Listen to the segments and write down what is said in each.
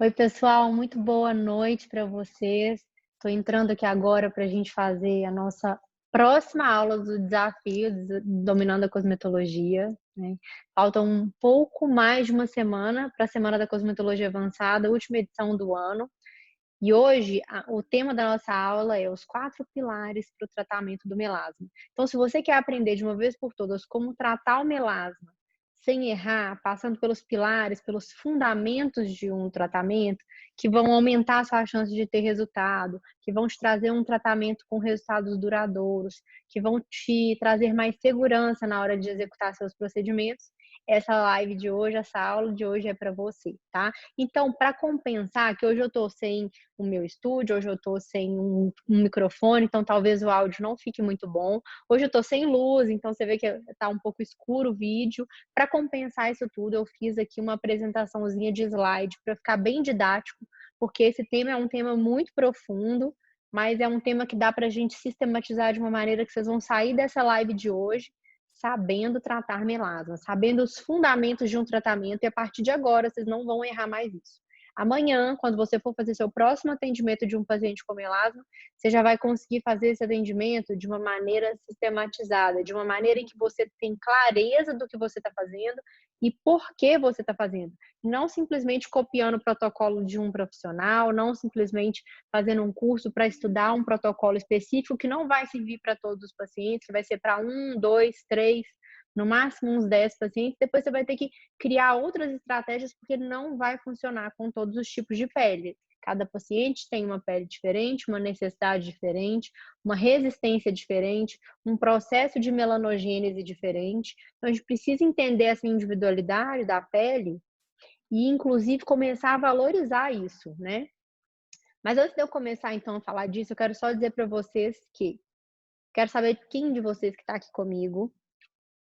Oi, pessoal, muito boa noite para vocês. Estou entrando aqui agora para a gente fazer a nossa próxima aula do desafio Dominando a Cosmetologia, né? Falta um pouco mais de uma semana para a Semana da Cosmetologia Avançada, última edição do ano. E hoje o tema da nossa aula é os 4 pilares para o tratamento do melasma. Então, se você quer aprender de uma vez por todas como tratar o melasma sem errar, passando pelos pilares, pelos fundamentos de um tratamento, que vão aumentar a sua chance de ter resultado, que vão te trazer um tratamento com resultados duradouros, que vão te trazer mais segurança na hora de executar seus procedimentos, essa live de hoje, essa aula de hoje é para você, tá? Então, para compensar, que hoje eu estou sem o meu estúdio, hoje eu estou sem um microfone, então talvez o áudio não fique muito bom. Hoje eu estou sem luz, então você vê que está um pouco escuro o vídeo. Para compensar isso tudo, eu fiz aqui uma apresentaçãozinha de slide para ficar bem didático, porque esse tema é um tema muito profundo, mas é um tema que dá para a gente sistematizar de uma maneira que vocês vão sair dessa live de hoje sabendo tratar melasma, sabendo os fundamentos de um tratamento, e a partir de agora vocês não vão errar mais isso. Amanhã, quando você for fazer seu próximo atendimento de um paciente com melasma, você já vai conseguir fazer esse atendimento de uma maneira sistematizada, de uma maneira em que você tem clareza do que você está fazendo e por que você está fazendo. Não simplesmente copiando o protocolo de um profissional, não simplesmente fazendo um curso para estudar um protocolo específico que não vai servir para todos os pacientes, que vai ser para 1, 2, 3, no máximo uns 10 pacientes. Depois você vai ter que criar outras estratégias porque não vai funcionar com todos os tipos de pele. Cada paciente tem uma pele diferente, uma necessidade diferente, uma resistência diferente, um processo de melanogênese diferente. Então, a gente precisa entender essa individualidade da pele e, inclusive, começar a valorizar isso, né? Mas antes de eu começar, então, a falar disso, eu quero só dizer para vocês que quero saber quem de vocês que está aqui comigo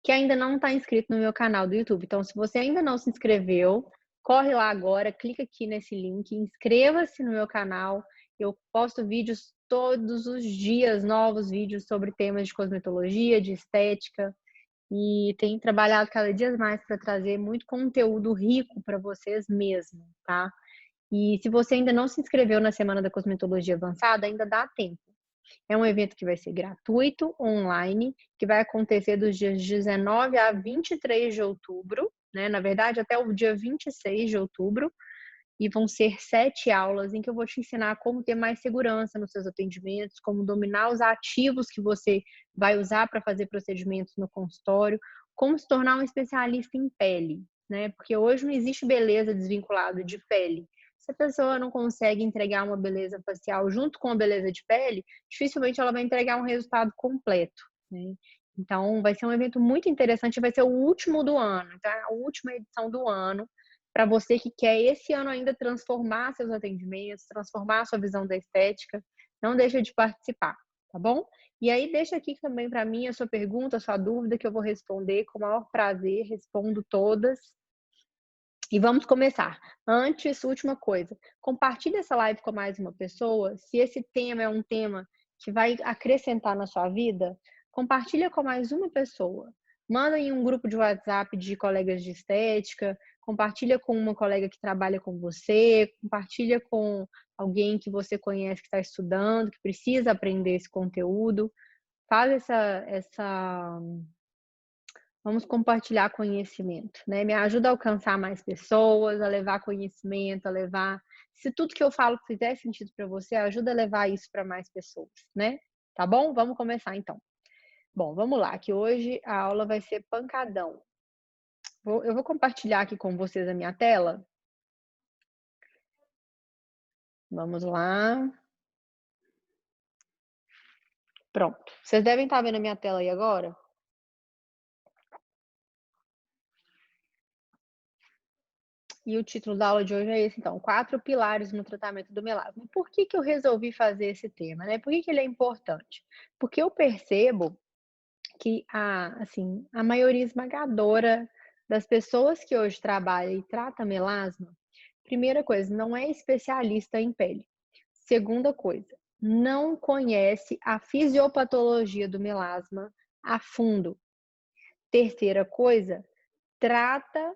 que ainda não está inscrito no meu canal do YouTube. Então, se você ainda não se inscreveu, corre lá agora, clica aqui nesse link, inscreva-se no meu canal. Eu posto vídeos todos os dias, novos vídeos sobre temas de cosmetologia, de estética, e tenho trabalhado cada dia mais para trazer muito conteúdo rico para vocês mesmo, tá? E se você ainda não se inscreveu na Semana da Cosmetologia Avançada, ainda dá tempo. É um evento que vai ser gratuito, online, que vai acontecer dos dias 19 a 23 de outubro, né? Na verdade, até o dia 26 de outubro. E vão ser 7 aulas em que eu vou te ensinar como ter mais segurança nos seus atendimentos, como dominar os ativos que você vai usar para fazer procedimentos no consultório, como se tornar um especialista em pele, né? Porque hoje não existe beleza desvinculada de pele. Se a pessoa não consegue entregar uma beleza facial junto com a beleza de pele, dificilmente ela vai entregar um resultado completo, né? Então, vai ser um evento muito interessante, vai ser o último do ano, tá? A última edição do ano, para você que quer esse ano ainda transformar seus atendimentos, transformar a sua visão da estética, não deixa de participar, tá bom? E aí deixa aqui também para mim a sua pergunta, a sua dúvida, que eu vou responder com o maior prazer, respondo todas. E vamos começar. Antes, última coisa, compartilhe essa live com mais uma pessoa. Se esse tema é um tema que vai acrescentar na sua vida, compartilha com mais uma pessoa. Manda em um grupo de WhatsApp de colegas de estética, compartilha com uma colega que trabalha com você, compartilha com alguém que você conhece que está estudando, que precisa aprender esse conteúdo. Faz Vamos compartilhar conhecimento, né? Me ajuda a alcançar mais pessoas, a levar conhecimento, a levar... Se tudo que eu falo fizer sentido para você, ajuda a levar isso para mais pessoas, né? Tá bom? Vamos começar então. Bom, vamos lá, que hoje a aula vai ser pancadão. Eu vou compartilhar aqui com vocês a minha tela. Vamos lá. Pronto. Vocês devem estar vendo a minha tela aí agora? E o título da aula de hoje é esse, então, 4 pilares no tratamento do melasma. Por que eu resolvi fazer esse tema, né? Por que ele é importante? Porque eu percebo que a maioria esmagadora das pessoas que hoje trabalham e tratam melasma, primeira coisa, não é especialista em pele. Segunda coisa, não conhece a fisiopatologia do melasma a fundo. Terceira coisa, trata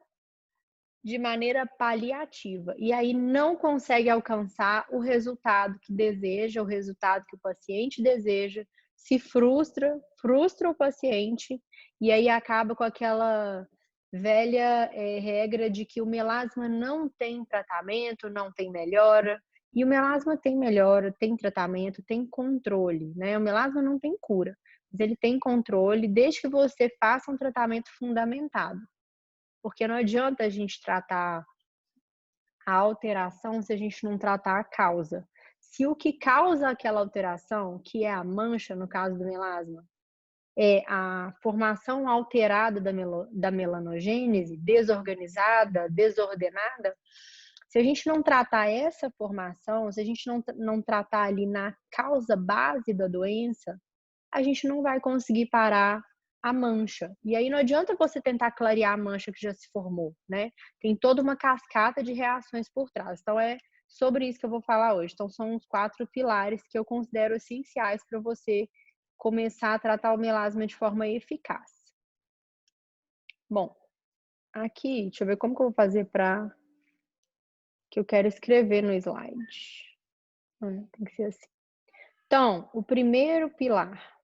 de maneira paliativa. E aí não consegue alcançar o resultado que deseja, o resultado que o paciente deseja, se frustra, frustra o paciente, e aí acaba com aquela velha regra de que o melasma não tem tratamento, não tem melhora. E o melasma tem melhora, tem tratamento, tem controle, né? O melasma não tem cura, mas ele tem controle desde que você faça um tratamento fundamentado. Porque não adianta a gente tratar a alteração se a gente não tratar a causa. Se o que causa aquela alteração, que é a mancha, no caso do melasma, é a formação alterada da melanogênese, desorganizada, desordenada, se a gente não tratar essa formação, se a gente não tratar ali na causa base da doença, a gente não vai conseguir parar a mancha. E aí não adianta você tentar clarear a mancha que já se formou, né? Tem toda uma cascata de reações por trás. Então é sobre isso que eu vou falar hoje. Então são os 4 pilares que eu considero essenciais para você começar a tratar o melasma de forma eficaz. Bom, aqui, deixa eu ver como que eu vou fazer para que eu quero escrever no slide. Tem que ser assim. Então, o primeiro pilar.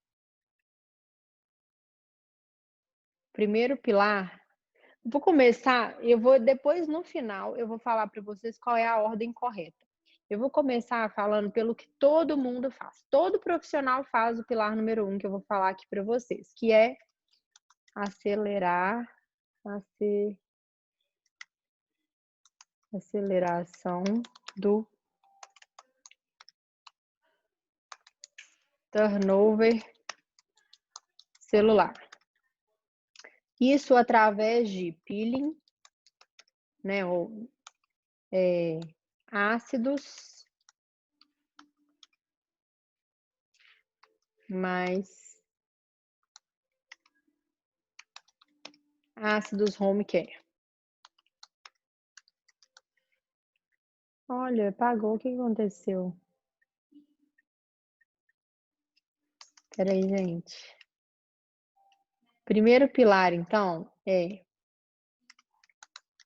Vou começar, depois no final, eu vou falar para vocês qual é a ordem correta. Eu vou começar falando pelo que todo mundo faz. Todo profissional faz o pilar número 1 que eu vou falar aqui para vocês, que é aceleração do turnover celular. Isso através de peeling, né, ou ácidos mais ácidos home care. Olha, apagou, o que aconteceu? Peraí, gente. Primeiro pilar, então, é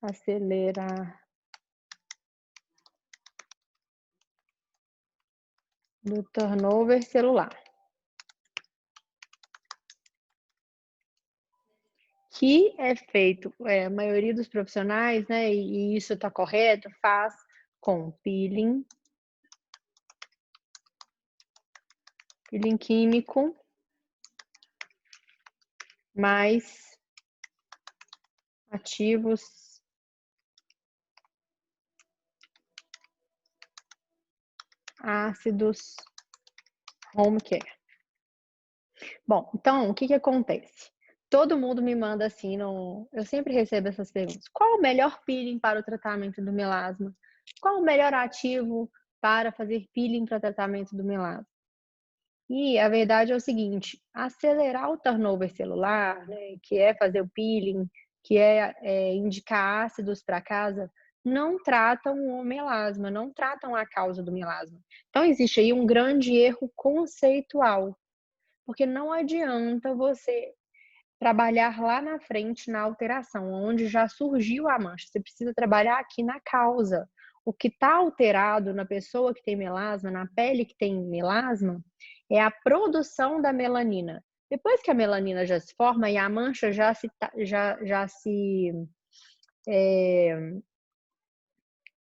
acelerar do turnover celular. Que é feito, a maioria dos profissionais, né, e isso está correto, faz com peeling químico, mais ativos ácidos home care. Bom, então, o que acontece? Todo mundo me manda assim, eu sempre recebo essas perguntas. Qual o melhor peeling para o tratamento do melasma? Qual o melhor ativo para fazer peeling para tratamento do melasma? E a verdade é o seguinte, acelerar o turnover celular, né, que é fazer o peeling, que é indicar ácidos para casa, não tratam o melasma, não tratam a causa do melasma. Então existe aí um grande erro conceitual, porque não adianta você trabalhar lá na frente na alteração, onde já surgiu a mancha. Você precisa trabalhar aqui na causa. O que está alterado na pessoa que tem melasma, na pele que tem melasma, é a produção da melanina. Depois que a melanina já se forma e a mancha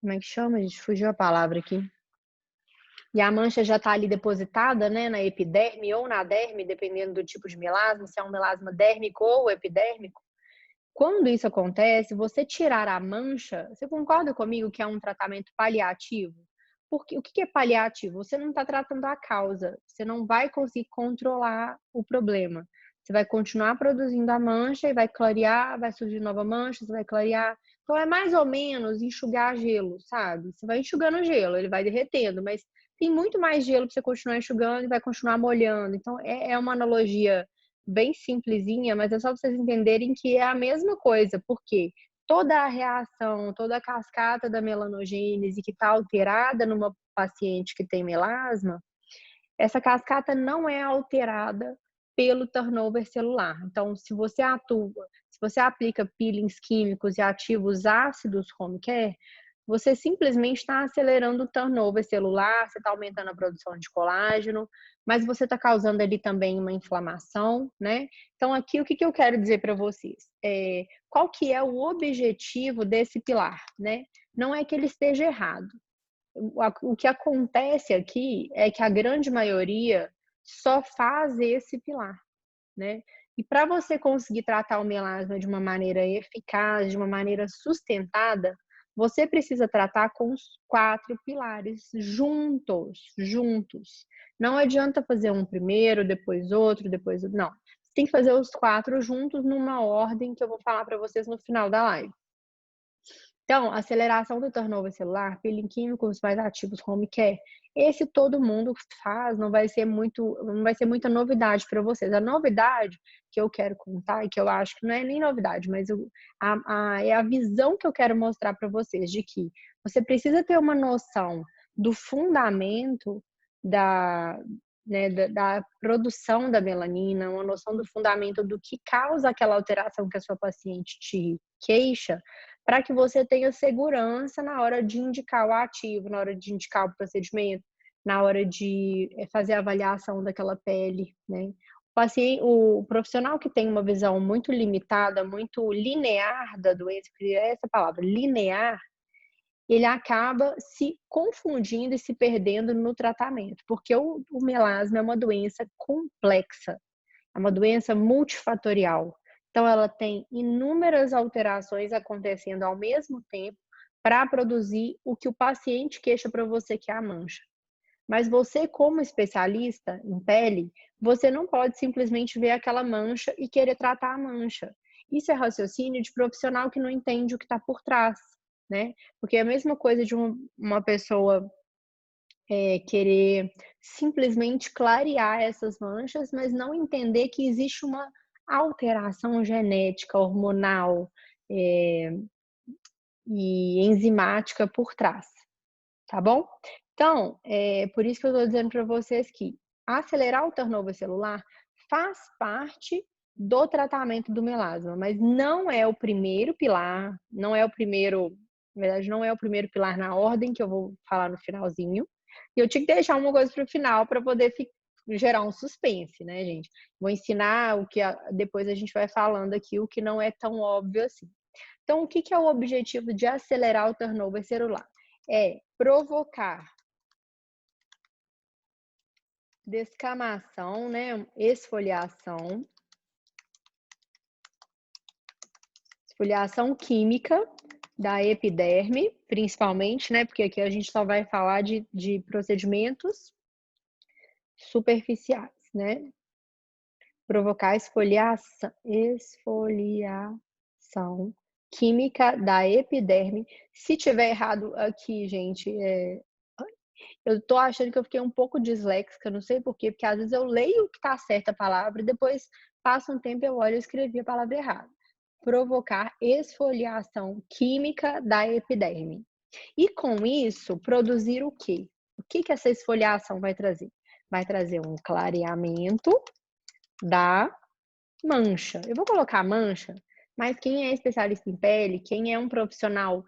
como é que chama? A gente fugiu a palavra aqui. E a mancha já está ali depositada, né, na epiderme ou na derme, dependendo do tipo de melasma, se é um melasma dérmico ou epidérmico. Quando isso acontece, você tirar a mancha, você concorda comigo que é um tratamento paliativo? Porque o que é paliativo? Você não está tratando a causa, você não vai conseguir controlar o problema. Você vai continuar produzindo a mancha e vai clarear, vai surgir nova mancha, você vai clarear. Então é mais ou menos enxugar gelo, sabe? Você vai enxugando gelo, ele vai derretendo, mas tem muito mais gelo para você continuar enxugando e vai continuar molhando. Então é uma analogia bem simplesinha, mas é só para vocês entenderem que é a mesma coisa, porque toda a reação, toda a cascata da melanogênese que está alterada numa paciente que tem melasma, essa cascata não é alterada pelo turnover celular. Então, se você aplica peelings químicos e ativos ácidos home care, você simplesmente está acelerando o turnover celular, você está aumentando a produção de colágeno, mas você está causando ali também uma inflamação, né? Então, aqui, o que eu quero dizer para vocês? Qual que é o objetivo desse pilar, né? Não é que ele esteja errado. O que acontece aqui é que a grande maioria só faz esse pilar, né? E para você conseguir tratar o melasma de uma maneira eficaz, de uma maneira sustentada, você precisa tratar com os 4 pilares juntos. Não adianta fazer um primeiro, depois outro, depois outro. Não. Você tem que fazer os 4 juntos numa ordem que eu vou falar para vocês no final da live. Então, aceleração do turnover celular, peeling químicos mais ativos home care, esse todo mundo faz, não vai ser muita novidade para vocês. A novidade que eu quero contar, e que eu acho que não é nem novidade, mas é a visão que eu quero mostrar para vocês, de que você precisa ter uma noção do fundamento da produção da melanina, uma noção do fundamento do que causa aquela alteração que a sua paciente te queixa, para que você tenha segurança na hora de indicar o ativo, na hora de indicar o procedimento, na hora de fazer a avaliação daquela pele, né? O profissional que tem uma visão muito limitada, muito linear da doença, que é essa palavra, linear, ele acaba se confundindo e se perdendo no tratamento, porque o melasma é uma doença complexa, é uma doença multifatorial. Então, ela tem inúmeras alterações acontecendo ao mesmo tempo para produzir o que o paciente queixa para você, que é a mancha. Mas você, como especialista em pele, você não pode simplesmente ver aquela mancha e querer tratar a mancha. Isso é raciocínio de profissional que não entende o que está por trás, né? Porque é a mesma coisa de uma pessoa querer simplesmente clarear essas manchas, mas não entender que existe uma alteração genética, hormonal e enzimática por trás, tá bom? Então, por isso que eu estou dizendo para vocês que acelerar o turnover celular faz parte do tratamento do melasma, mas não é o primeiro pilar, não é o primeiro, na verdade, não é o primeiro pilar na ordem que eu vou falar no finalzinho. E eu tinha que deixar uma coisa para o final para poder gerar um suspense, né, gente? Vou ensinar o que depois a gente vai falando aqui, o que não é tão óbvio assim. Então, o que é o objetivo de acelerar o turnover celular? É provocar descamação, né, esfoliação química da epiderme, principalmente, né, porque aqui a gente só vai falar de procedimentos superficiais, né? Provocar esfoliação química da epiderme. Se tiver errado aqui, gente, eu tô achando que eu fiquei um pouco disléxica, não sei por quê, porque às vezes eu leio que tá certa a palavra e depois passa um tempo eu olho e escrevi a palavra errada. Provocar esfoliação química da epiderme. E com isso, produzir o quê? O que essa esfoliação vai trazer? Vai trazer um clareamento da mancha. Eu vou colocar mancha, mas quem é especialista em pele, quem é um profissional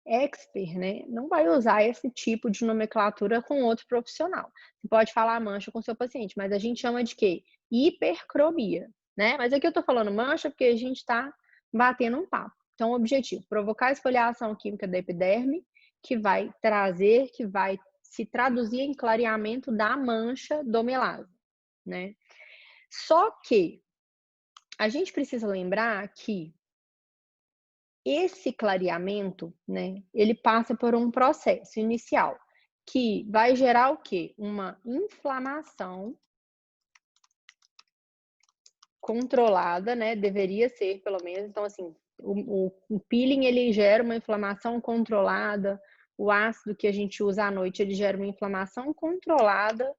expert, né, não vai usar esse tipo de nomenclatura com outro profissional. Você pode falar mancha com seu paciente, mas a gente chama de quê? Hipercromia, né? Mas aqui eu tô falando mancha porque a gente tá batendo um papo. Então, o objetivo, provocar esfoliação química da epiderme, que vai se traduzir em clareamento da mancha do melasma, né? Só que a gente precisa lembrar que esse clareamento, né, ele passa por um processo inicial que vai gerar o quê? Uma inflamação controlada, né? Deveria ser, pelo menos. Então, assim, o peeling, ele gera uma inflamação controlada. O ácido que a gente usa à noite, ele gera uma inflamação controlada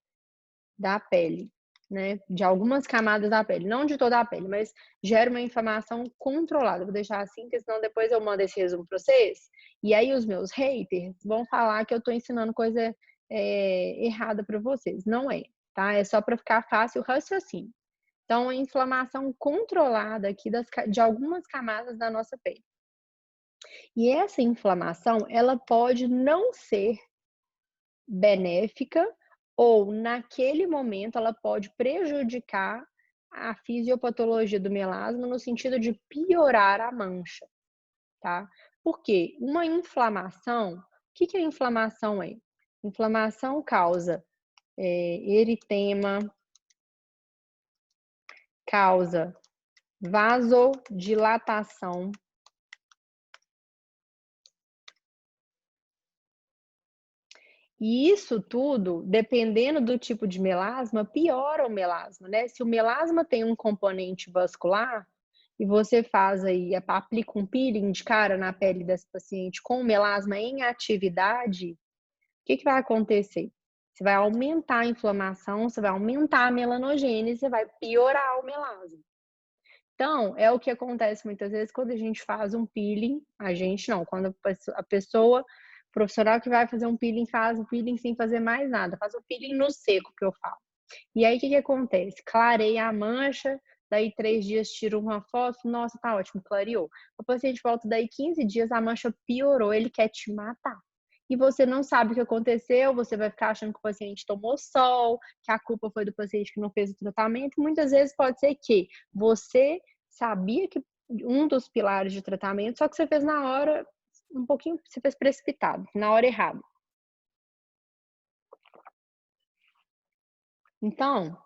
da pele. né, de algumas camadas da pele, não de toda a pele, mas gera uma inflamação controlada. Vou deixar assim, porque senão depois eu mando esse resumo para vocês, e aí os meus haters vão falar que eu estou ensinando coisa errada para vocês. Não é, tá? É só para ficar fácil o raciocínio. Então, a inflamação controlada aqui de algumas camadas da nossa pele. E essa inflamação, ela pode não ser benéfica ou, naquele momento, ela pode prejudicar a fisiopatologia do melasma no sentido de piorar a mancha, tá? Porque uma inflamação, o que a inflamação é? Inflamação causa eritema, causa vasodilatação, e isso tudo, dependendo do tipo de melasma, piora o melasma, né? Se o melasma tem um componente vascular e você faz aí, aplica um peeling de cara na pele desse paciente com o melasma em atividade, o que vai acontecer? Você vai aumentar a inflamação, você vai aumentar a melanogênese, você vai piorar o melasma. Então, é o que acontece muitas vezes quando a gente faz um peeling, a gente não, quando a pessoa, o profissional que vai fazer um peeling, faz o peeling sem fazer mais nada, faz o peeling no seco, que eu falo. E aí, o que acontece? Clareia a mancha, daí 3 dias tira uma foto, nossa, tá ótimo, clareou. O paciente volta daí 15 dias, a mancha piorou, ele quer te matar. E você não sabe o que aconteceu, você vai ficar achando que o paciente tomou sol, que a culpa foi do paciente que não fez o tratamento. Muitas vezes pode ser que você sabia que um dos pilares de tratamento, só que você fez na hora, um pouquinho, você fez precipitado, na hora errada. Então,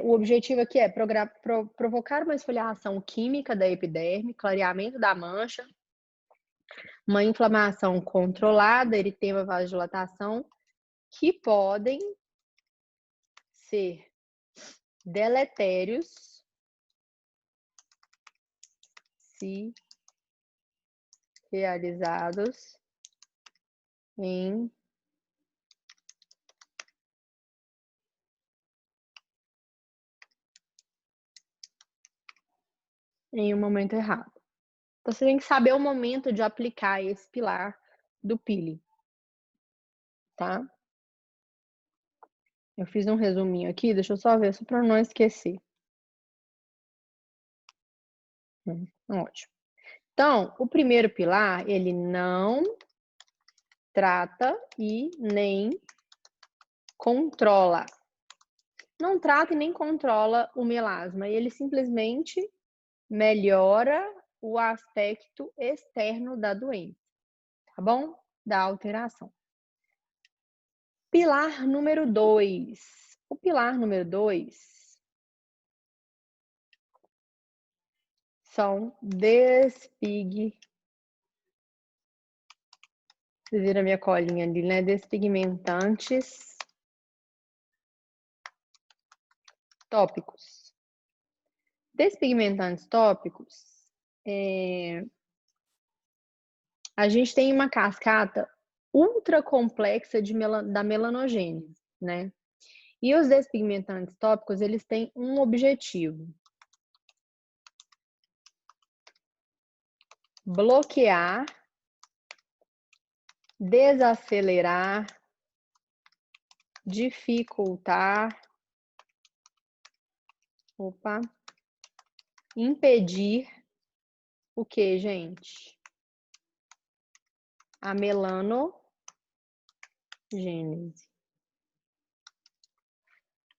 o objetivo aqui é provocar uma esfoliação química da epiderme, clareamento da mancha, uma inflamação controlada, eritema, vasodilatação, que podem ser deletérios se realizados em um momento errado. Então, você tem que saber o momento de aplicar esse pilar do peeling, tá? Eu fiz um resuminho aqui, deixa eu só ver, só para não esquecer. Ótimo. Então, o primeiro pilar, ele não trata e nem controla. Não trata e nem controla o melasma, ele simplesmente melhora o aspecto externo da doença, tá bom? Da alteração. Pilar número 2. O pilar número 2 são vocês viram a minha colinha ali, né? Despigmentantes tópicos. Despigmentantes tópicos, a gente tem uma cascata ultra complexa da melanogênese, né? E os despigmentantes tópicos, eles têm um objetivo: bloquear, desacelerar, dificultar, impedir o que, gente? A melanogênese,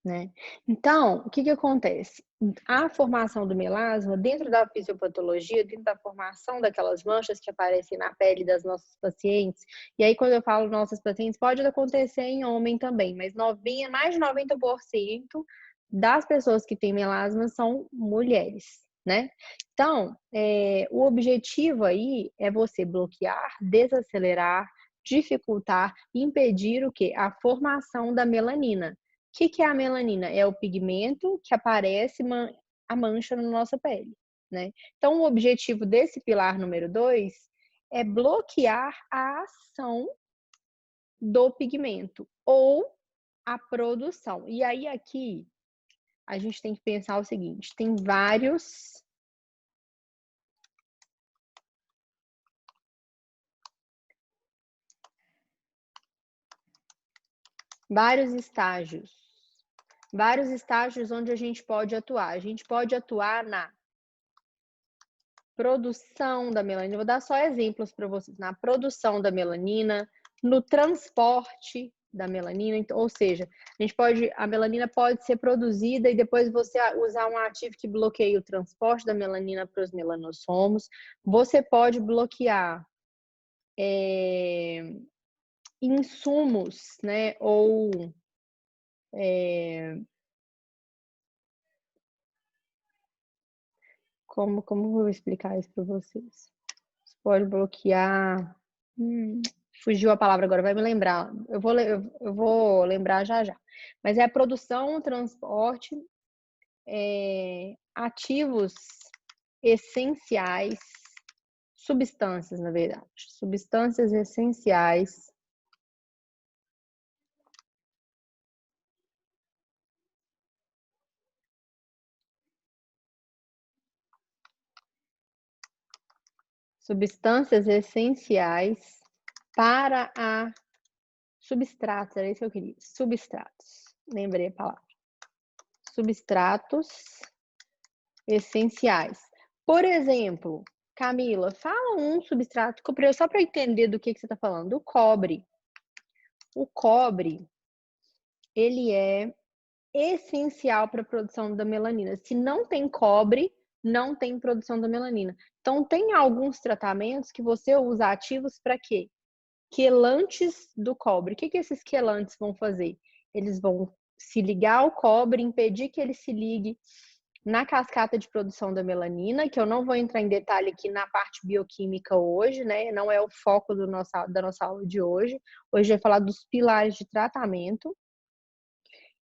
né? Então, o que acontece? A formação do melasma, dentro da fisiopatologia, dentro da formação daquelas manchas que aparecem na pele das nossas pacientes, e aí quando eu falo nossas pacientes, pode acontecer em homem também, mas mais de 90% das pessoas que têm melasma são mulheres, né? Então, o objetivo aí é você bloquear, desacelerar, dificultar, impedir o quê? A formação da melanina. O que é a melanina? É o pigmento que aparece a mancha na nossa pele, né? Então, o objetivo desse pilar número 2 é bloquear a ação do pigmento ou a produção. E aí aqui a gente tem que pensar o seguinte, tem vários estágios onde a gente pode atuar. A gente pode atuar na produção da melanina, vou dar só exemplos para vocês, na produção da melanina, no transporte da melanina, ou seja, a melanina pode ser produzida e depois você usar um ativo que bloqueie o transporte da melanina para os melanossomos. Você pode bloquear insumos, né, ou como vou explicar isso para vocês? Você pode bloquear. Fugiu a palavra agora, vai me lembrar. Eu vou lembrar já já. Mas é a produção, transporte, ativos essenciais, substâncias, na verdade. Substâncias essenciais para a substratos, era isso que eu queria. Substratos. Lembrei a palavra. Substratos essenciais. Por exemplo, Camila, fala um substrato, só para entender do que você está falando. O cobre. O cobre, ele é essencial para a produção da melanina. Se não tem cobre, não tem produção da melanina. Então, tem alguns tratamentos que você usa ativos para quê? Quelantes do cobre. O que esses quelantes vão fazer? Eles vão se ligar ao cobre, impedir que ele se ligue na cascata de produção da melanina, que eu não vou entrar em detalhe aqui na parte bioquímica hoje, né? Não é o foco da nossa aula de hoje. Hoje vai falar dos pilares de tratamento.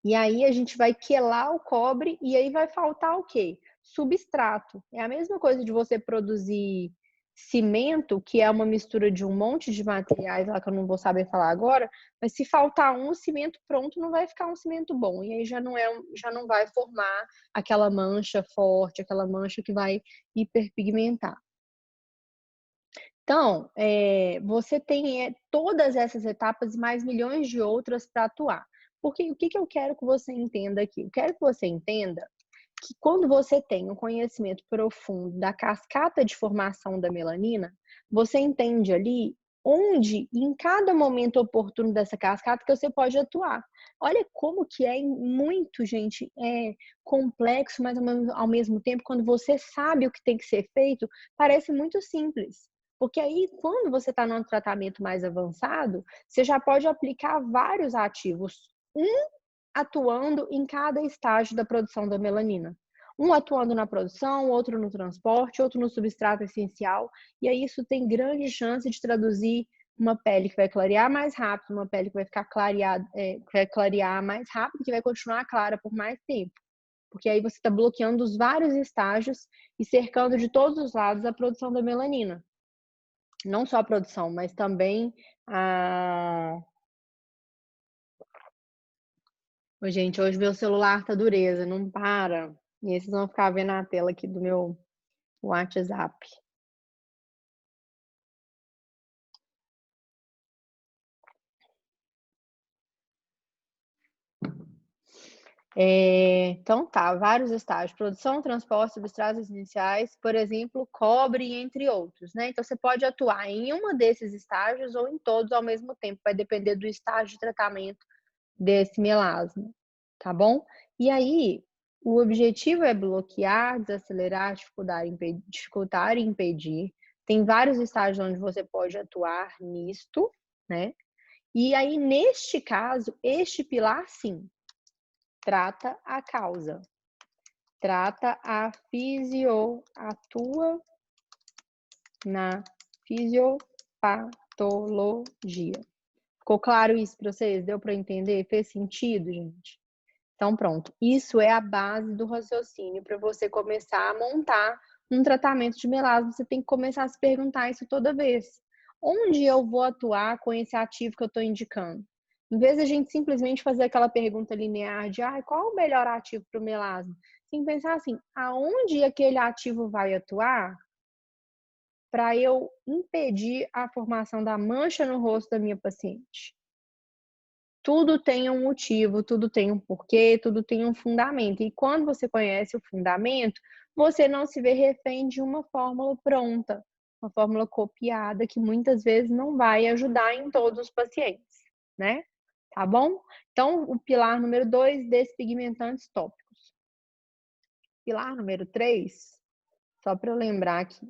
E aí a gente vai quelar o cobre e aí vai faltar o quê? Substrato. É a mesma coisa de você produzir cimento, que é uma mistura de um monte de materiais lá que eu não vou saber falar agora, mas se faltar um, o cimento pronto não vai ficar um cimento bom. E aí já não vai formar aquela mancha forte, aquela mancha que vai hiperpigmentar. Então, você tem todas essas etapas e mais milhões de outras para atuar. Porque o que eu quero que você entenda aqui? Eu quero que você entenda que quando você tem um conhecimento profundo da cascata de formação da melanina, você entende ali onde, em cada momento oportuno dessa cascata, que você pode atuar. Olha como que é muito, gente, complexo, mas ao mesmo tempo, quando você sabe o que tem que ser feito, parece muito simples. Porque aí, quando você está num tratamento mais avançado, você já pode aplicar vários ativos, atuando em cada estágio da produção da melanina. Um atuando na produção, outro no transporte, outro no substrato essencial. E aí isso tem grande chance de traduzir uma pele que vai clarear mais rápido, uma pele que vai ficar que vai clarear mais rápido, que vai continuar clara por mais tempo. Porque aí você está bloqueando os vários estágios e cercando de todos os lados a produção da melanina. Não só a produção, mas também a... Ô, gente, hoje meu celular tá dureza, não para. E aí vocês vão ficar vendo a tela aqui do meu WhatsApp. Então tá, vários estágios, produção, transporte, substratos iniciais, por exemplo, cobre, entre outros, né? Então você pode atuar em uma desses estágios ou em todos ao mesmo tempo, vai depender do estágio de tratamento desse melasma, tá bom? E aí, o objetivo é bloquear, desacelerar, dificultar e impedir. Tem vários estágios onde você pode atuar nisto, né? E aí, neste caso, este pilar, sim, trata a causa, atua na fisiopatologia. Ficou claro isso para vocês? Deu para entender? Fez sentido, gente? Então, pronto. Isso é a base do raciocínio para você começar a montar um tratamento de melasma. Você tem que começar a se perguntar isso toda vez. Onde eu vou atuar com esse ativo que eu estou indicando? Em vez de a gente simplesmente fazer aquela pergunta linear de qual o melhor ativo para o melasma, tem que pensar assim, aonde aquele ativo vai atuar para eu impedir a formação da mancha no rosto da minha paciente. Tudo tem um motivo, tudo tem um porquê, tudo tem um fundamento. E quando você conhece o fundamento, você não se vê refém de uma fórmula pronta, uma fórmula copiada, que muitas vezes não vai ajudar em todos os pacientes, né? Tá bom? Então, o pilar número 2, despigmentantes tópicos. Pilar número 3, só para eu lembrar aqui.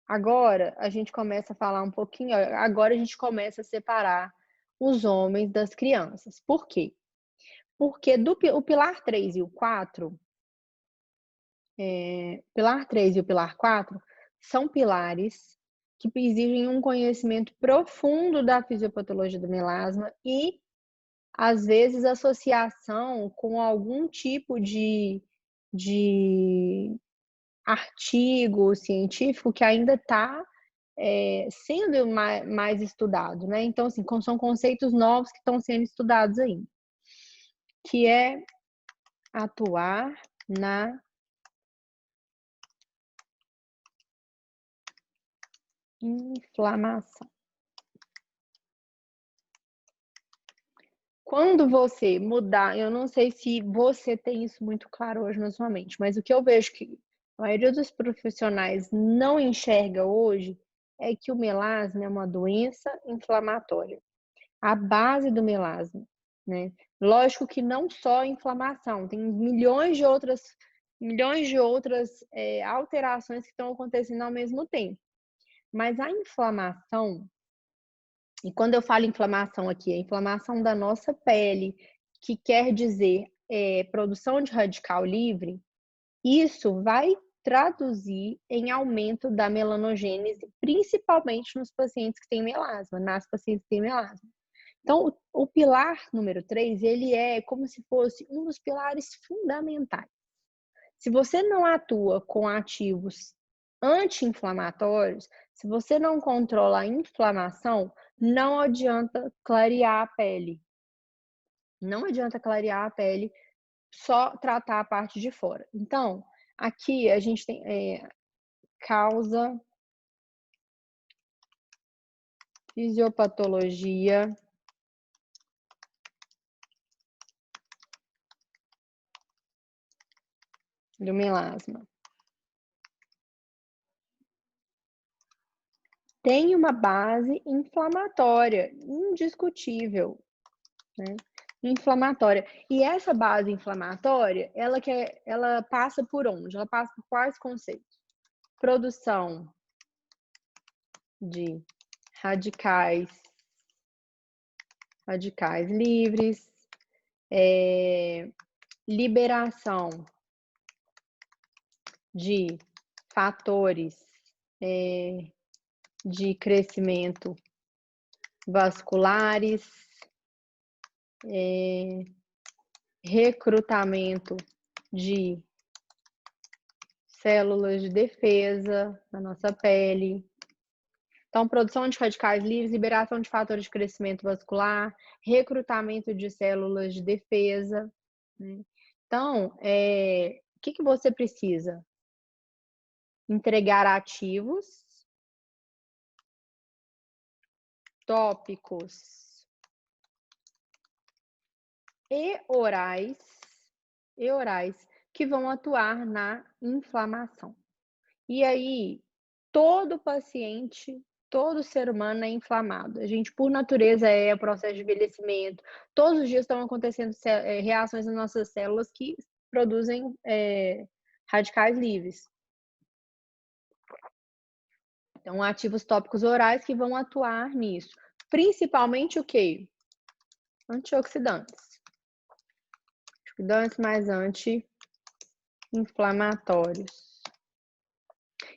Agora, a gente começa a falar um pouquinho, agora a gente começa a separar os homens das crianças. Por quê? Porque o pilar 3 e o 4, pilar 3 e o pilar 4 são pilares que exigem um conhecimento profundo da fisiopatologia do melasma e, às vezes, associação com algum tipo de artigo científico que ainda está sendo mais estudado, né? Então, assim, são conceitos novos que estão sendo estudados ainda, que é atuar na inflamação. Quando você mudar, eu não sei se você tem isso muito claro hoje na sua mente, mas o que eu vejo que a maioria dos profissionais não enxerga hoje é que o melasma é uma doença inflamatória. A base do melasma, né? Lógico que não só a inflamação, tem milhões de outras alterações que estão acontecendo ao mesmo tempo. Mas a inflamação, e quando eu falo inflamação aqui, é inflamação da nossa pele, que quer dizer produção de radical livre, isso vai traduzir em aumento da melanogênese, principalmente nos pacientes que têm melasma, nas pacientes que têm melasma. Então, o pilar número 3, ele é como se fosse um dos pilares fundamentais. Se você não atua com ativos anti-inflamatórios, se você não controla a inflamação, não adianta clarear a pele. Não adianta clarear a pele, só tratar a parte de fora. Então, aqui a gente tem causa, fisiopatologia do melasma. Tem uma base inflamatória, indiscutível, né? Inflamatória. E essa base inflamatória, ela passa por onde? Ela passa por quais conceitos? Produção de radicais livres, liberação de fatores de crescimento vasculares, recrutamento de células de defesa na nossa pele. Então, produção de radicais livres, liberação de fatores de crescimento vascular, recrutamento de células de defesa, né? Então, o que você precisa? Entregar ativos tópicos e orais que vão atuar na inflamação. E aí, todo paciente, todo ser humano é inflamado. A gente, por natureza, é o processo de envelhecimento. Todos os dias estão acontecendo reações nas nossas células que produzem radicais livres. Então, ativos tópicos orais que vão atuar nisso. Principalmente o quê? Antioxidantes. Antioxidantes mais anti-inflamatórios.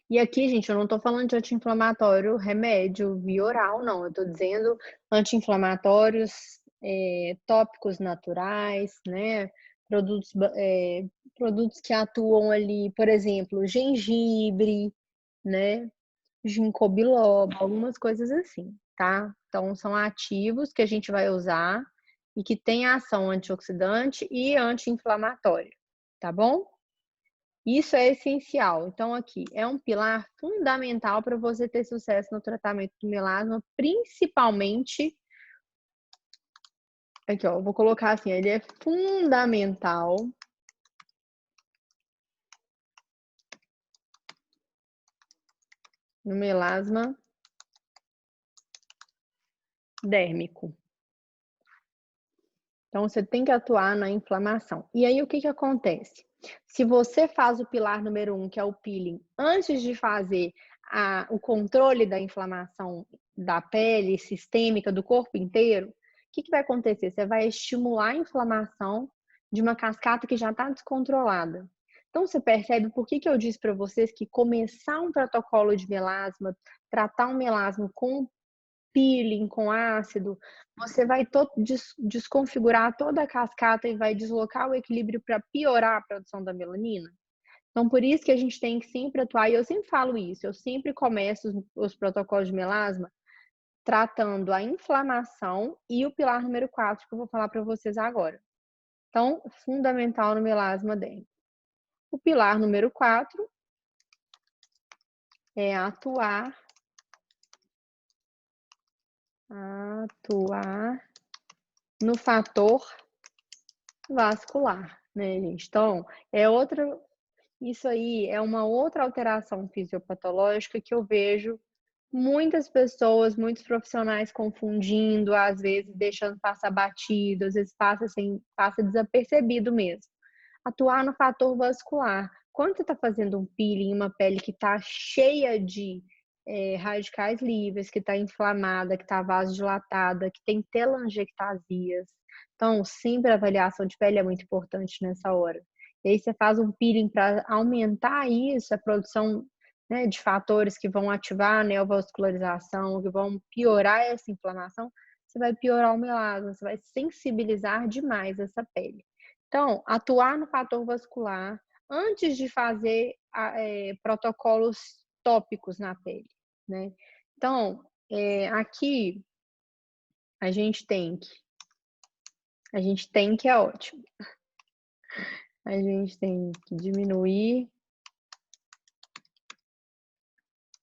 E aqui, gente, eu não tô falando de anti-inflamatório remédio via oral, não. Eu tô dizendo anti-inflamatórios tópicos naturais, né? Produtos que atuam ali, por exemplo, gengibre, né? Ginkgo biloba, algumas coisas assim, tá? Então, são ativos que a gente vai usar e que tem ação antioxidante e anti-inflamatória, tá bom? Isso é essencial. Então, aqui, é um pilar fundamental para você ter sucesso no tratamento do melasma, principalmente... Aqui, ó, eu vou colocar assim, ele é fundamental no melasma dérmico. Então, você tem que atuar na inflamação. E aí, o que acontece? Se você faz o pilar número 1, que é o peeling, antes de fazer o controle da inflamação da pele sistêmica do corpo inteiro, o que vai acontecer? Você vai estimular a inflamação de uma cascata que já está descontrolada. Então, você percebe por que eu disse para vocês que começar um protocolo de melasma, tratar um melasma com peeling, com ácido, você vai desconfigurar toda a cascata e vai deslocar o equilíbrio para piorar a produção da melanina. Então, por isso que a gente tem que sempre atuar, e eu sempre falo isso, eu sempre começo os protocolos de melasma tratando a inflamação e o pilar número 4, que eu vou falar para vocês agora. Então, fundamental no melasma dérmico. O pilar número 4 é atuar no fator vascular, né, gente? Então, isso aí é uma outra alteração fisiopatológica que eu vejo muitas pessoas, muitos profissionais confundindo, às vezes deixando passar batido, às vezes passa desapercebido mesmo. Atuar no fator vascular. Quando você está fazendo um peeling em uma pele que está cheia de radicais livres, que está inflamada, que está vasodilatada, que tem telangiectasias. Então, sempre a avaliação de pele é muito importante nessa hora. E aí você faz um peeling para aumentar isso, a produção, né, de fatores que vão ativar a neovascularização, que vão piorar essa inflamação, você vai piorar o melasma, você vai sensibilizar demais essa pele. Então, atuar no fator vascular antes de fazer protocolos tópicos na pele, né? Então, aqui a gente tem que é ótimo. A gente tem que diminuir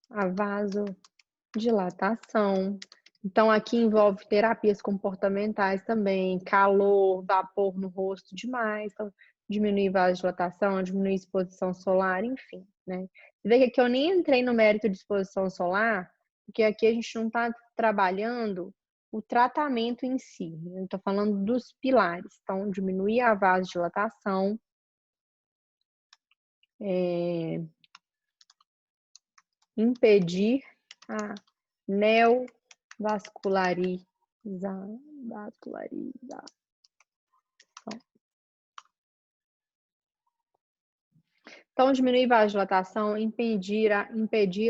a vasodilatação. Então, aqui envolve terapias comportamentais também, calor, vapor no rosto demais, então, diminuir vasodilatação, diminuir exposição solar, enfim, né? Você vê que aqui eu nem entrei no mérito de exposição solar, porque aqui a gente não está trabalhando o tratamento em si, né? Eu estou falando dos pilares. Então, diminuir a vasodilatação, impedir a neovascularização. Então, diminuir vasodilatação, impedir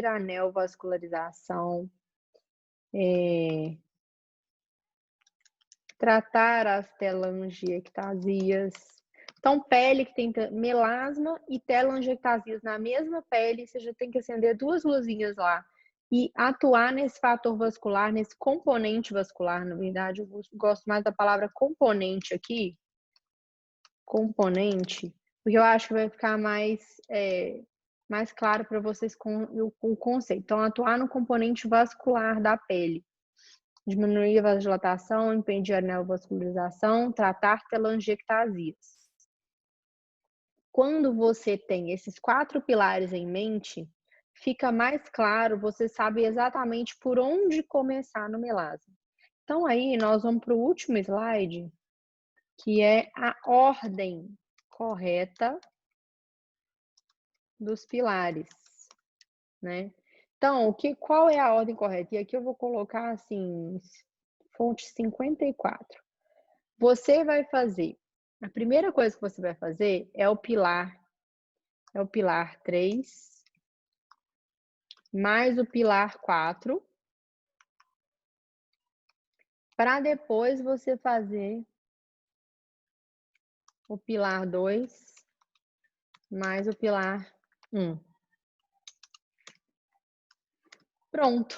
a neovascularização, tratar as telangiectasias. Então, pele que tem melasma e telangiectasias na mesma pele, você já tem que acender 2 luzinhas lá e atuar nesse fator vascular, nesse componente vascular, na verdade, eu gosto mais da palavra componente aqui, componente, porque eu acho que vai ficar mais claro para vocês com o conceito. Então, atuar no componente vascular da pele. Diminuir a vasodilatação, impedir a neovascularização, tratar telangiectasias. Quando você tem esses 4 pilares em mente, fica mais claro, você sabe exatamente por onde começar no melasma. Então, aí, nós vamos para o último slide, que é a ordem correta dos pilares, né? Então, qual é a ordem correta? E aqui eu vou colocar assim, fonte 54. Você vai fazer, a primeira coisa que você vai fazer é o pilar 3, mais o pilar 4, para depois você fazer o pilar 2, mais o pilar 1. Pronto.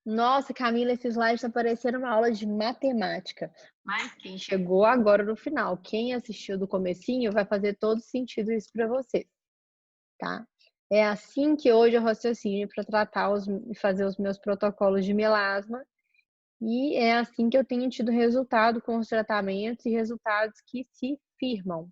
Nossa, Camila, esse slide tá parecendo uma aula de matemática. Mas quem chegou agora no final, quem assistiu do comecinho, vai fazer todo sentido isso para você, tá? É assim que hoje eu raciocínio para tratar e fazer os meus protocolos de melasma. E é assim que eu tenho tido resultado com os tratamentos e resultados que se firmam,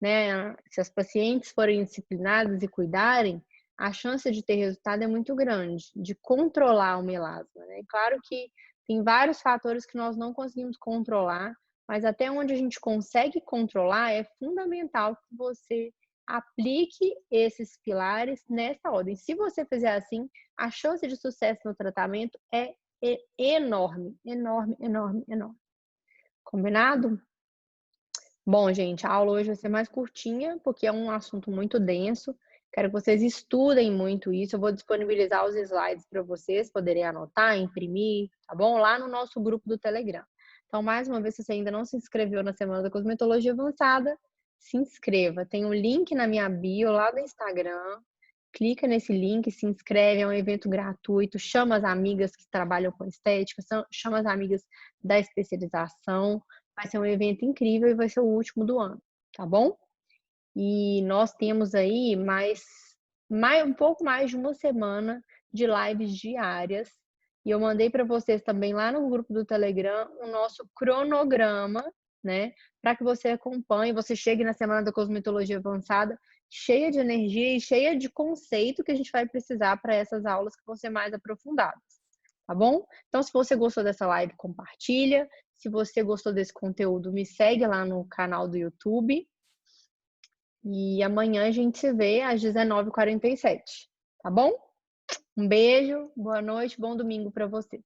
né? Se as pacientes forem disciplinadas e cuidarem, a chance de ter resultado é muito grande, de controlar o melasma, né? Claro que tem vários fatores que nós não conseguimos controlar, mas até onde a gente consegue controlar, é fundamental que você aplique esses pilares nessa ordem. Se você fizer assim, a chance de sucesso no tratamento é enorme, enorme, enorme, enorme. Combinado? Bom, gente, a aula hoje vai ser mais curtinha, porque é um assunto muito denso. Quero que vocês estudem muito isso. Eu vou disponibilizar os slides para vocês poderem anotar, imprimir, tá bom? Lá no nosso grupo do Telegram. Então, mais uma vez, se você ainda não se inscreveu na Semana da Cosmetologia Avançada, se inscreva. Tem um link na minha bio lá do Instagram. Clica nesse link, se inscreve, é um evento gratuito, chama as amigas que trabalham com estética, chama as amigas da especialização. Vai ser um evento incrível e vai ser o último do ano, tá bom? E nós temos aí um pouco mais de uma semana de lives diárias. E eu mandei para vocês também lá no grupo do Telegram o nosso cronograma, né? Para que você acompanhe, você chegue na Semana da Cosmetologia Avançada cheia de energia e cheia de conceito que a gente vai precisar para essas aulas que vão ser mais aprofundadas, tá bom? Então, se você gostou dessa live, compartilha. Se você gostou desse conteúdo, me segue lá no canal do YouTube. E amanhã a gente se vê às 19h47, tá bom? Um beijo, boa noite, bom domingo para você.